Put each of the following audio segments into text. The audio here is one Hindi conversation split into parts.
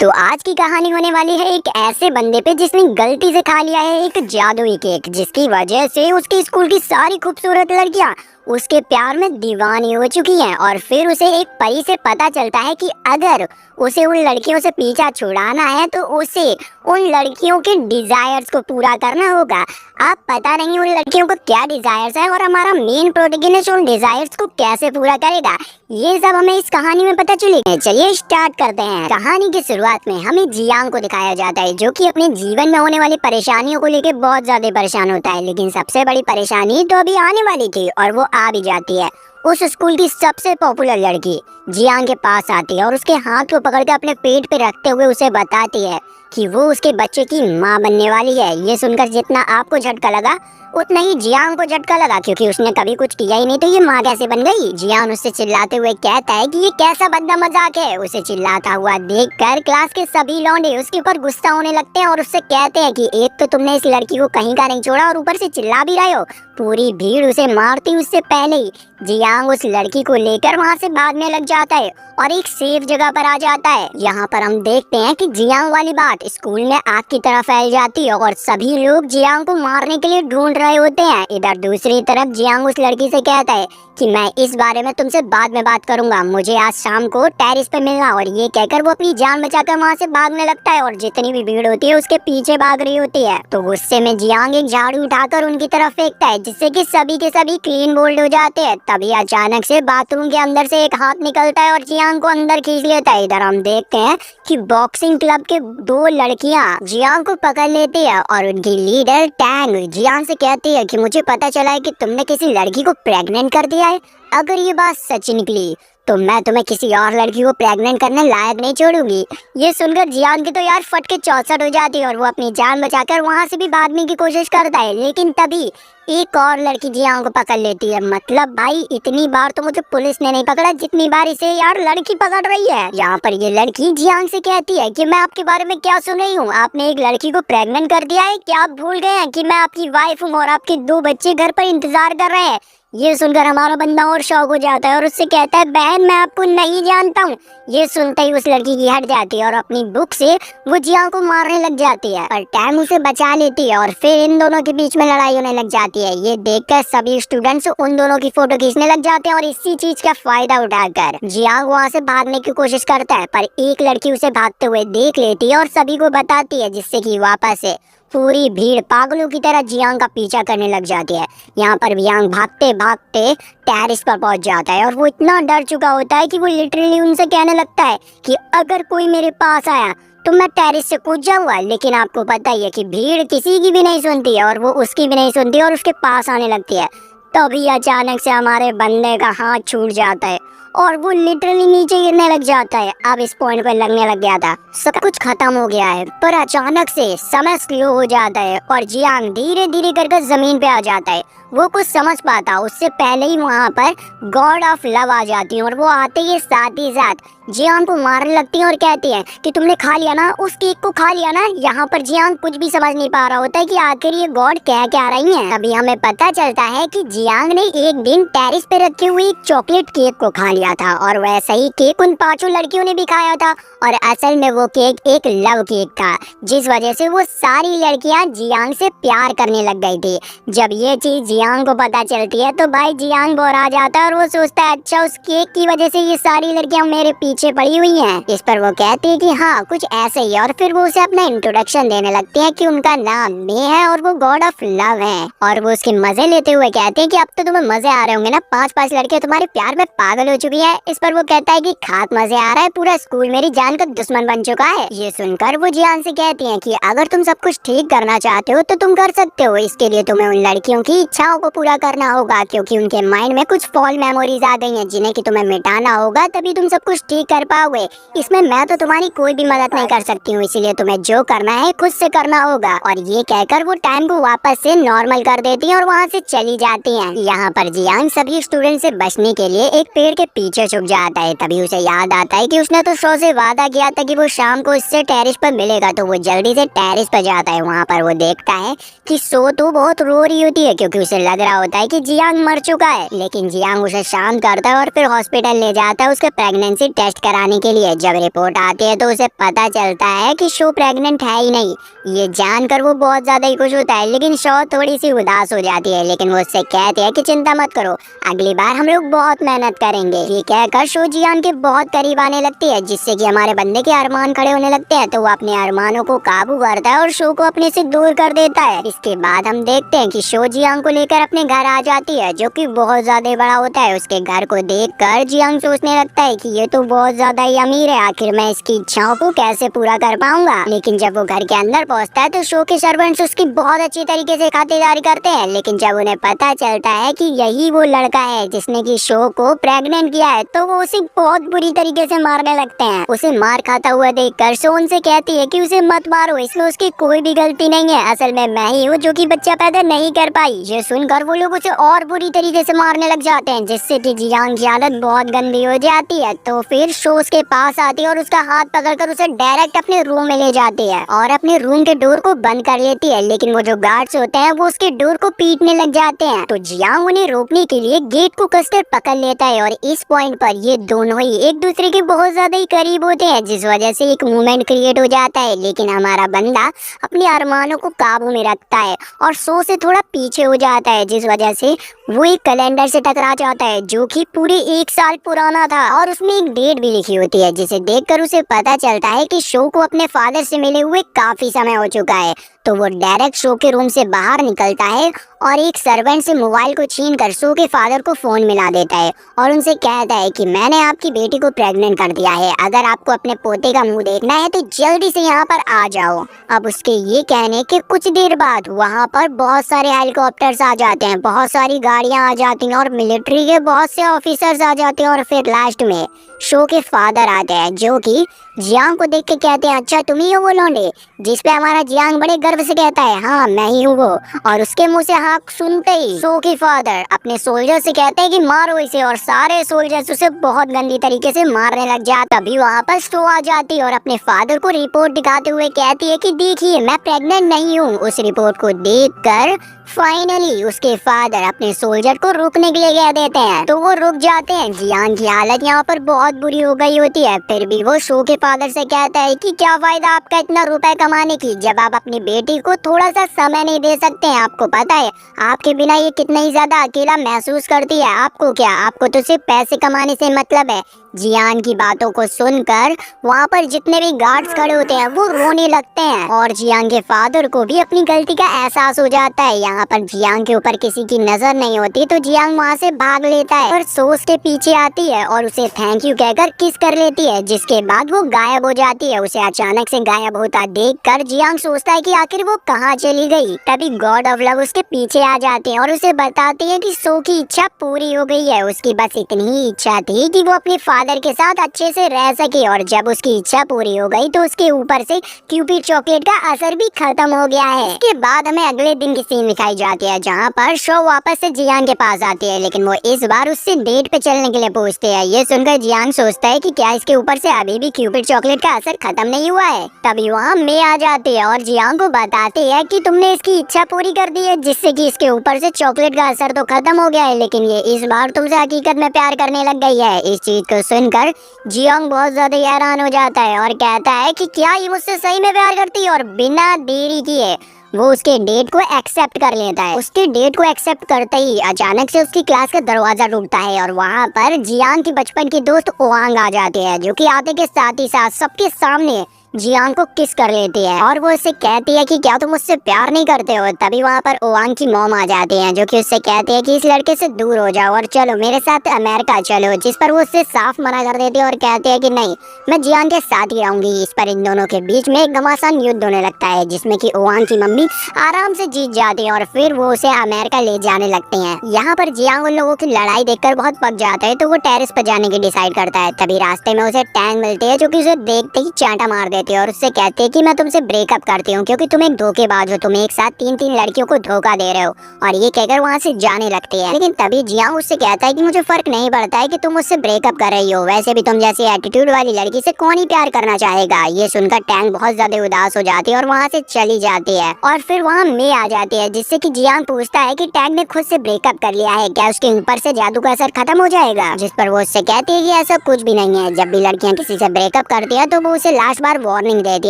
तो आज की कहानी होने वाली है एक ऐसे बंदे पे जिसने गलती से खा लिया है एक जादुई केक, जिसकी वजह से उसके स्कूल की सारी खूबसूरत लड़कियां उसके प्यार में दीवानी हो चुकी हैं। और फिर उसे एक परी से पता चलता है कि अगर उसे उन लड़कियों से पीछा छुड़ाना है तो उसे उन लड़कियों के डिजायर्स को पूरा करना होगा। आप पता नहीं उन लड़कियों को क्या डिजायर्स है और हमारा मेन प्रोटैगनिस्ट उन डिजायर्स को कैसे पूरा करेगा, ये सब हमें इस कहानी में पता चलेगा। चलिए स्टार्ट करते हैं। कहानी की शुरुआत में हमें जियांग को दिखाया जाता है, जो कि अपने जीवन में होने वाली परेशानियों को लेकर बहुत ज्यादा परेशान होता है। लेकिन सबसे बड़ी परेशानी तो अभी आने वाली थी और वो आ भी जाती है। उस स्कूल की सबसे पॉपुलर लड़की जियांग के पास आती है और उसके हाथ को पकड़कर अपने पेट पे रखते हुए उसे बताती है कि वो उसके बच्चे की माँ बनने वाली है। ये सुनकर जितना आपको झटका लगा उतना ही जियांग को झटका लगा, क्योंकि उसने कभी कुछ किया ही नहीं, तो ये माँ कैसे बन गई। जियांग उससे चिल्लाते हुए कहता है कि ये कैसा बद्दा मजाक है। उसे चिल्लाता हुआ देखकर क्लास के सभी लौंडे उसके ऊपर गुस्सा होने लगते हैं और उससे कहते हैं कि एक तो तुमने इस लड़की को कहीं का नहीं छोड़ा और ऊपर से चिल्ला भी रहे हो। पूरी भीड़ उसे मारती उससे पहले ही जियांग उस लड़की को लेकर वहाँ से भागने लग जाता है और एक सेफ जगह पर आ जाता है। यहाँ पर हम देखते हैं कि जियांग वाली बात स्कूल में आग की तरह फैल जाती है और सभी लोग जियांग को मारने के लिए ढूंढ रहे होते हैं। इधर दूसरी तरफ जियांग उस लड़की से कहता है कि मैं इस बारे में तुमसे बाद में बात करूंगा, मुझे आज शाम को टेरिस पे मिलना। और ये कहकर वो अपनी जान बचाकर वहाँ से भागने लगता है और जितनी भी भीड़ होती है उसके पीछे भाग रही होती है। तो गुस्से में जियांग एक झाड़ू उठाकर उनकी तरफ फेंकता है, जिससे कि सभी के सभी क्लीन बोल्ड हो जाते हैं। तभी अचानक से बाथरूम के अंदर से एक हाथ निकलता है और जियांग को अंदर खींच लेता है। इधर हम देखते हैं कि बॉक्सिंग क्लब के दो लड़कियां जियांग को पकड़ लेती है और उनकी लीडर टैंग जियांग से कहती है कि मुझे पता चला है कि तुमने किसी लड़की को प्रेग्नेंट कर दिया है। अगर ये बात सच निकली तो मैं तुम्हें किसी और लड़की को प्रेग्नेंट करने लायक नहीं छोड़ूंगी। ये सुनकर जियांग की तो यार फट के चौसठ हो जाती है और वो अपनी जान बचाकर वहां से भी भागने की कोशिश करता है। लेकिन तभी एक और लड़की जियांग को पकड़ लेती है। मतलब भाई इतनी बार तो मुझे पुलिस ने नहीं पकड़ा जितनी बार इसे यार लड़की पकड़ रही है। यहाँ पर ये लड़की जियांग से कहती है कि मैं आपके बारे में क्या सुन रही हूँ, आपने एक लड़की को प्रेग्नेंट कर दिया है। क्या आप भूल गए हैं कि मैं आपकी वाइफ हूँ और आपके दो बच्चे घर पर इंतजार कर रहे हैं। ये सुनकर हमारा बंदा और शौक हो जाता है और उससे कहता है बहन मैं आपको नहीं जानता हूँ। ये सुनते ही उस लड़की की हट जाती है और अपनी बुक से वो जियांग को मारने लग जाती है, पर टैंग उसे बचा लेती है और फिर इन दोनों के बीच में लड़ाई होने लग जाती है। ये देखकर सभी स्टूडेंट्स उन दोनों की फोटो खींचने लग जाते हैं और इसी चीज का फायदा उठाकर जियांग वहाँ से भागने की कोशिश करता है, पर एक लड़की उसे भागते हुए देख लेती है और सभी को बताती है, जिससे कि वापस से पूरी भीड़ पागलों की तरह जियांग का पीछा करने लग जाती है। यहाँ पर जियांग भागते भागते टेरिस पर पहुंच जाता है और वो इतना डर चुका होता है कि वो लिटरली उनसे कहने लगता है कि अगर कोई मेरे पास आया तो मैं टेरिस से कूद जाऊंगा। लेकिन आपको पता ही है कि भीड़ किसी की भी नहीं सुनती है और वो उसकी भी नहीं सुनती और उसके पास आने लगती है। तभी अचानक से हमारे बंदे का हाथ छूट जाता है और वो लिटरली नीचे गिरने लग जाता है। अब इस पॉइंट पे लगने लग गया था सब कुछ खत्म हो गया है, पर अचानक से समय स्लो हो जाता है और जियांग धीरे धीरे करके जमीन पे आ जाता है। वो कुछ समझ पाता उससे पहले ही वहाँ पर गॉड ऑफ लव आ जाती है और वो आते ही साथ जियांग को मारने लगती है और कहती है कि तुमने खा लिया ना, उस केक को खा लिया ना। यहाँ पर जियांग कुछ भी समझ नहीं पा रहा होता है कि आखिर ये गॉड कह क्या रही हैं। तभी हमें पता चलता है कि जियांग ने एक दिन टेरिस पे रखी हुई एक चॉकलेट केक को खा लिया था और वैसा ही केक उन पांचों लड़कियों ने भी खाया था और असल में वो केक एक लव केक था, जिस वजह से वो सारी लड़कियां जियांग से प्यार करने लग गई थी। जब ये चीज जियांग को पता चलती है तो भाई जियांग बोर जाता है और वो सोचता है अच्छा उस केक की वजह से ये सारी लड़कियां मेरे पीछे पड़ी हुई हैं। इस पर वो कहती है कि हाँ कुछ ऐसे ही, और फिर वो उसे अपना इंट्रोडक्शन देने लगती है कि उनका नाम मे है और वो गॉड ऑफ लव है। और वो उसके मजे लेते हुए कहते हैं कि अब तो तुम्हें मजे आ रहे होंगे ना, 5 लड़के तुम्हारे प्यार में पागल हो चुकी है। इस पर वो कहता है कि खास मजे आ रहा है, पूरा स्कूल मेरी जान का दुश्मन बन चुका है। ये सुनकर वो जियांग से कहती है कि अगर तुम सब कुछ ठीक करना चाहते हो तो तुम कर सकते हो। इसके लिए तुम्हें उन लड़कियों की इच्छाओं को पूरा करना होगा, क्योंकि उनके माइंड में कुछ फॉल मेमोरीज आ गई हैं जिन्हें कि तुम्हें मिटाना होगा, तभी तुम सब कुछ ठीक कर पाओगे। इसमें मैं तो तुम्हारी कोई भी मदद नहीं कर सकती हूँ, इसीलिए तुम्हें जो करना है खुद से करना होगा। और ये कहकर वो टाइम को वापस से नॉर्मल कर देती है और वहाँ से चली जाती हैं। यहाँ पर जियांग सभी स्टूडेंट से बचने के लिए एक पेड़ के पीछे छुप जाता है। तभी उसे याद आता है कि उसने तो शो से वादा किया था कि वो शाम को इससे टेरिस पर मिलेगा, तो वो जल्दी से टेरिस पर जाता है। वहाँ पर वो देखता है कि शो तो बहुत रो रही होती है क्योंकि उसे लग रहा होता है कि जियांग मर चुका है, लेकिन जियांग उसे शांत करता है और फिर हॉस्पिटल ले जाता है उसके प्रेगनेंसी टेस्ट कराने के लिए। जब रिपोर्ट आती है तो उसे पता चलता है कि शो प्रेग्नेंट है ही नहीं। ये जानकर वो बहुत ज्यादा ही खुश होता है, लेकिन शो थोड़ी सी उदास हो जाती है। लेकिन वो उससे कहती है कि चिंता मत करो, अगली बार हम लोग बहुत मेहनत करेंगे। ये कहकर शो जियांग के बहुत करीब आने लगती है, जिससे कि हमारे बंदे के अरमान खड़े होने लगते हैं। तो वो अपने अरमानों को काबू करता है और शो को अपने से दूर कर देता है। इसके बाद हम देखते हैं कि शो जियांग को लेकर अपने घर आ जाती है, जो कि बहुत ज्यादा बड़ा होता है। उसके घर को देखकर जियांग सोचने लगता है कि ये तो बहुत ज्यादा ही अमीर है, आखिर मैं इसकी इच्छाओं को कैसे पूरा कर पाऊंगा। लेकिन जब वो घर के अंदर पहुंचता है तो शो के सर्वेंट्स उसकी बहुत अच्छी तरीके से खातिरदारी करते हैं। लेकिन जब उन्हें पता चलता है कि यही वो लड़का है जिसने की शो को प्रेग्नेंट किया है, तो वो उसे बहुत बुरी तरीके से मारने लगते हैं। उसे मार खाता हुआ देखकर शो उनसे कहती है कि उसे मत मारो, इसमें उसकी कोई भी गलती नहीं है, असल में मैं ही हूँ जो कि बच्चा पैदा नहीं कर पाई। ये सुनकर वो लोग उसे और बुरी तरीके से मारने लग जाते हैं, जिससे कि जियांग की हालत बहुत गंदी हो जाती है। तो फिर शो उसके पास आती है और उसका हाथ पकड़कर उसे डायरेक्ट अपने रूम में ले जाती है और अपने रूम के डोर को बंद कर लेती है। लेकिन वो जो गार्ड्स होते हैं वो उसके डोर को पीटने लग जाते हैं। तो जियांग उन्हें रोकने के लिए गेट को कसकर पकड़ लेता है और इस पॉइंट पर ये दोनों ही एक दूसरे के बहुत ज्यादा ही करीब होते हैं, जिस वजह से एक मूवमेंट क्रिएट हो जाता है। लेकिन हमारा बंदा अपने अरमानों को काबू में रखता है और शो से थोड़ा पीछे हो जाता है, जिस वजह से वो एक कैलेंडर से टकरा जाता है जो कि पूरे 1 साल पुराना था और उसमें एक डेट भी लिखी होती है, जिसे देखकर उसे पता चलता है कि शो को अपने फादर से मिले हुए काफी समय हो चुका है। तो वो डायरेक्ट शो के रूम से बाहर निकलता है और एक सर्वेंट से मोबाइल को छीनकर शो के फादर को फोन मिला देता है और उनसे कहता है कि मैंने आपकी बेटी को प्रेग्नेंट कर दिया है, अगर आपको अपने पोते का मुंह देखना है तो जल्दी से यहाँ पर आ जाओ। अब उसके ये कहने के कुछ देर बाद वहाँ पर बहुत सारे हेलीकॉप्टर्स आ जाते हैं, बहुत सारी गाड़ियाँ आ जाती हैं और मिलिट्री के बहुत से ऑफिसर्स आ जाते हैं और फिर लास्ट में शो के फादर आते हैं, जो कि जियांग को देख के कहते हैं अच्छा तुम ही हो वो लौंडे, जिस पे हमारा जियांग बड़े गर्व से कहता है हाँ मैं ही हूँ वो। और उसके मुंह से हाँ सुनते ही शो के फादर अपने सोल्जर से कहते हैं कि मारो इसे, और सारे सोल्जर्स उसे बहुत गंदी तरीके से मारने लग जाते। तभी वहाँ पर शो आ जाती है और अपने फादर को रिपोर्ट दिखाते हुए कहती है कि देखिए मैं प्रेग्नेंट नहीं हूँ। उस रिपोर्ट को देखकर फाइनली उसके फादर अपने सोल्जर को रुकने के लिए कह देते हैं, तो वो रुक जाते हैं। जियांग की हालत यहाँ पर बहुत बुरी हो गई होती है, फिर भी वो शो के फादर से कहता है कि क्या फायदा आपका इतना रुपए कमाने की जब आप अपनी बेटी को थोड़ा सा समय नहीं दे सकते हैं। आपको पता है आपके बिना ये कितना ही ज्यादा अकेला महसूस करती है, आपको क्या, आपको तो सिर्फ पैसे कमाने से मतलब है। जियांग की बातों को सुनकर वहाँ पर जितने भी गार्ड्स खड़े होते हैं वो रोने लगते हैं और जियांग के फादर को भी अपनी गलती का एहसास हो जाता है। यहाँ पर जियांग के ऊपर किसी की नजर नहीं होती, तो जियांग वहाँ से भाग लेता है और शो उसके पीछे आती है और उसे थैंक यू कहकर किस कर लेती है, जिसके बाद वो गायब हो जाती है। उसे अचानक से गायब होता देखकर जियांग सोचता है कि आखिर वो कहाँ चली गई। तभी गॉड ऑफ लव उसके पीछे आ जाते हैं और उसे बताती है कि शो की इच्छा पूरी हो गई है, उसकी बस इतनी ही इच्छा थी कि वो अपने फादर के साथ अच्छे से रह सके। और जब उसकी इच्छा पूरी हो गई तो उसके ऊपर से क्यूपिड चॉकलेट का असर भी खत्म हो गया है। इसके बाद हमें अगले दिन की सीन दिखाई जाती है, जहाँ पर शो वापस से जियांग के पास आती है, लेकिन वो इस बार उससे डेट पे चलने के लिए पूछते हैं। ये सुनकर जियांग सोचता है कि क्या इसके ऊपर से अभी भी क्यूपिड चॉकलेट का असर खत्म नहीं हुआ है। तभी वहाँ मे आ जाती है और जियांग को बताती है कि तुमने इसकी इच्छा पूरी कर दी है, जिससे कि इसके ऊपर से चॉकलेट का असर तो खत्म हो गया है, लेकिन ये इस बार तुमसे हकीकत में प्यार करने लग गई है। इस चीज को सुनकर जियांग बहुत ज्यादा हैरान हो जाता है और कहता है कि क्या ये मुझसे सही में प्यार करती है, और बिना देरी किए वो उसके डेट को एक्सेप्ट कर लेता है। उसके डेट को एक्सेप्ट करते ही अचानक से उसकी क्लास का दरवाजा टूटता है और वहाँ पर जियांग की बचपन की दोस्त ओवांग आ जाती है, जो कि आते के साथ ही साथ सबके सामने जियांग को किस कर लेती है और वो उससे कहती है कि क्या तुम मुझसे प्यार नहीं करते हो। तभी वहाँ पर ओवांग की मॉम आ जाती है, जो कि उससे कहती है कि इस लड़के से दूर हो जाओ और चलो मेरे साथ अमेरिका चलो, जिस पर वो उससे साफ मना कर देती है और कहती है कि नहीं मैं जियांग के साथ ही रहूंगी। इस पर इन दोनों के बीच में एक घमासान युद्ध होने लगता है, जिसमें कि ओवांग की मम्मी आराम से जीत जाती है और फिर वो उसे अमेरिका ले जाने लगते हैं। यहाँ पर जियांग उन लोगों की लड़ाई देखकर बहुत पक जाता है, तो वो टेरेस पर जाने की डिसाइड करता है। तभी रास्ते में उसे टैंग मिलती है, जो कि उसे देखते ही चांटा मार लेती है और उससे कहती है कि मैं तुमसे ब्रेकअप करती हूँ क्योंकि तुम एक धोखेबाज हो, तुम एक साथ 3-3 लड़कियों को धोखा दे रहे हो। और ये कहकर वहाँ से जाने लगती है। लेकिन तभी जियांग उससे कहता है कि मुझे फर्क नहीं पड़ता है कि तुम मुझसे ब्रेकअप कर रही हो, वैसे भी तुम जैसी एटीट्यूड वाली लड़की से कौन ही प्यार करना चाहेगा। ये सुनकर टैंग बहुत ज्यादा उदास हो जाती है और वहाँ से चली जाती है। और फिर वहाँ मे आ जाती है जिससे कि जियांग पूछता है कि टैंग ने खुद से ब्रेकअप कर लिया है, क्या उसके ऊपर से जादू का असर खत्म हो जाएगा। जिस पर वो उससे कहती है कि ऐसा कुछ भी नहीं है, जब भी लड़कियां किसी से ब्रेकअप करती है तो वो उसे लास्ट बार वार्निंग देती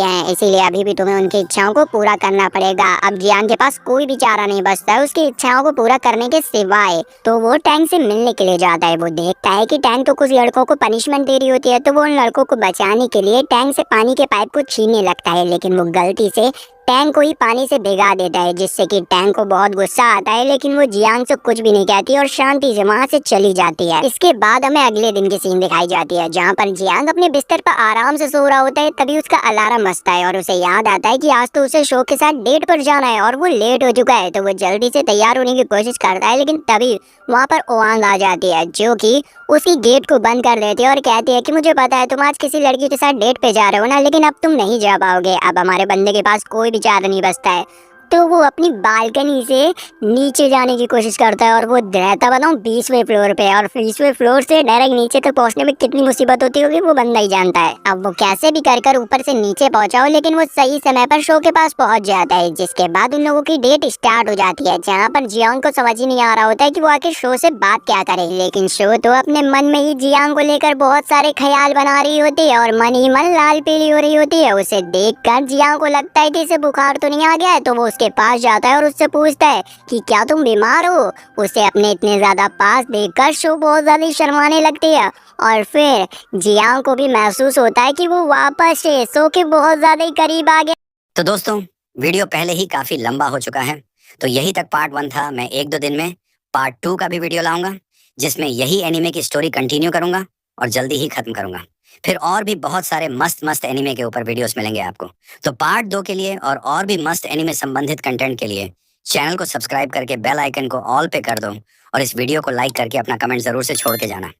है, इसीलिए अभी भी तुम्हें उनकी इच्छाओं को पूरा करना पड़ेगा। अब जियांग के पास कोई भी चारा नहीं बचता है उसकी इच्छाओं को पूरा करने के सिवाय। तो वो टैंग से मिलने के लिए जाता है। वो देखता है कि टैंग तो कुछ लड़कों को पनिशमेंट दे रही होती है, तो वो उन लड़कों को बचाने के लिए टैंग से पानी के पाइप को छीनने लगता है, लेकिन वो गलती से टैंग को ही पानी से भिगा देता है, जिससे कि टैंग को बहुत गुस्सा आता है। लेकिन वो जियांग से कुछ भी नहीं कहती और शांति से वहाँ से चली जाती है। इसके बाद हमें अगले दिन की सीन दिखाई जाती है जहाँ पर जियांग अपने बिस्तर पर आराम से सो रहा होता है। तभी उसका अलार्म बजता है और उसे याद आता है कि आज तो उसे शो के साथ डेट पर जाना है और वो लेट हो चुका है। तो वो जल्दी से तैयार होने की कोशिश करता है, लेकिन तभी वहाँ पर ओवांग आ जाती है जो कि उसकी गेट को बंद कर देती है और कहती है कि मुझे पता है तुम आज किसी लड़की के साथ डेट पे जा रहे हो ना, लेकिन अब तुम नहीं जा पाओगे। अब हमारे बंदे के पास कोई भी चारा नहीं बचता है। तो वो अपनी बालकनी से नीचे जाने की कोशिश करता है और वो रहता बताऊं 20वें फ्लोर पे, और 20वें फ्लोर से डायरेक्ट नीचे तक पहुंचने में कितनी मुसीबत होती होगी वो बंदा ही जानता है। अब वो कैसे भी कर ऊपर से नीचे पहुंचा हो, लेकिन वो सही समय पर शो के पास पहुंच जाता है, जिसके बाद उन लोगों की डेट स्टार्ट हो जाती है, जहाँ पर जियांग को समझ ही नहीं आ रहा होता है कि वो आखिर शो से बात क्या करे। लेकिन शो तो अपने मन में ही जियांग को लेकर बहुत सारे ख्याल बना रही होती है और मन ही मन लाल पीली हो रही होती है। उसे देख कर जियांग को लगता है कि इसे बुखार तो नहीं आ गया है, तो वो उसके पास जाता है और उससे पूछता है कि क्या तुम बीमार हो। उसे अपने इतने ज्यादा पास देखकर शो बहुत ज्यादा शर्माने लगती है और फिर जियांग को भी महसूस होता है कि वो वापस से शो के बहुत ज्यादा ही करीब आ गया। तो दोस्तों, वीडियो पहले ही काफी लंबा हो चुका है, तो यही तक पार्ट 1 था। मैं 1-2 दिन में पार्ट 2 का भी वीडियो लाऊंगा, जिसमें यही एनिमे की स्टोरी कंटिन्यू करूंगा और जल्दी ही खत्म करूंगा। फिर और भी बहुत सारे मस्त मस्त एनिमे के ऊपर वीडियोस मिलेंगे आपको। तो पार्ट 2 के लिए और भी मस्त एनिमे संबंधित कंटेंट के लिए चैनल को सब्सक्राइब करके बेल आइकन को ऑल पे कर दो और इस वीडियो को लाइक करके अपना कमेंट जरूर से छोड़ के जाना।